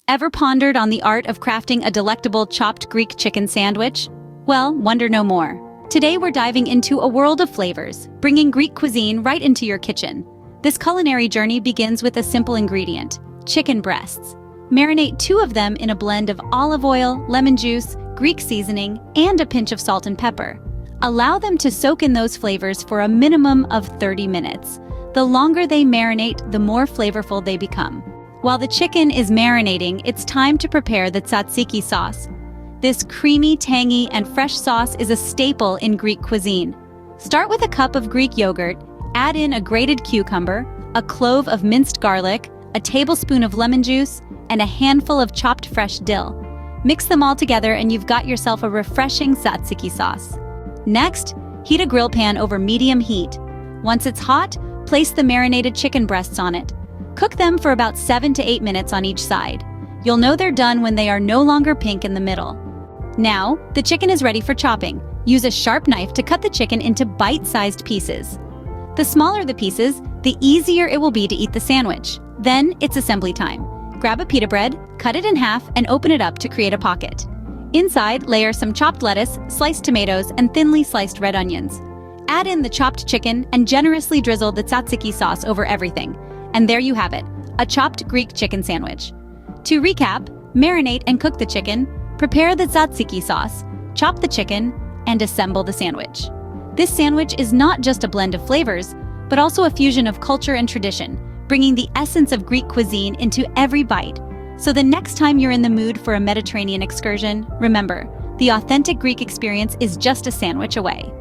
Ever pondered on the art of crafting a delectable chopped Greek chicken sandwich? Well, wonder no more. Today we're diving into a world of flavors, bringing Greek cuisine right into your kitchen. This culinary journey begins with a simple ingredient: chicken breasts. Marinate 2 of them in a blend of olive oil, lemon juice, Greek seasoning, and a pinch of salt and pepper. Allow them to soak in those flavors for a minimum of 30 minutes. The longer they marinate, the more flavorful they become. While the chicken is marinating, it's time to prepare the tzatziki sauce. This creamy, tangy, and fresh sauce is a staple in Greek cuisine. Start with a cup of Greek yogurt, add in a grated cucumber, a clove of minced garlic, a tablespoon of lemon juice, and a handful of chopped fresh dill. Mix them all together and you've got yourself a refreshing tzatziki sauce. Next, heat a grill pan over medium heat. Once it's hot, place the marinated chicken breasts on it. Cook them for about 7 to 8 minutes on each side. You'll know they're done when they are no longer pink in the middle. Now, the chicken is ready for chopping. Use a sharp knife to cut the chicken into bite-sized pieces. The smaller the pieces, the easier it will be to eat the sandwich. Then, it's assembly time. Grab a pita bread, cut it in half, and open it up to create a pocket. Inside, layer some chopped lettuce, sliced tomatoes, and thinly sliced red onions. Add in the chopped chicken and generously drizzle the tzatziki sauce over everything. And there you have it, a chopped Greek chicken sandwich. To recap, marinate and cook the chicken, prepare the tzatziki sauce, chop the chicken, and assemble the sandwich. This sandwich is not just a blend of flavors, but also a fusion of culture and tradition, bringing the essence of Greek cuisine into every bite. So the next time you're in the mood for a Mediterranean excursion, remember, the authentic Greek experience is just a sandwich away.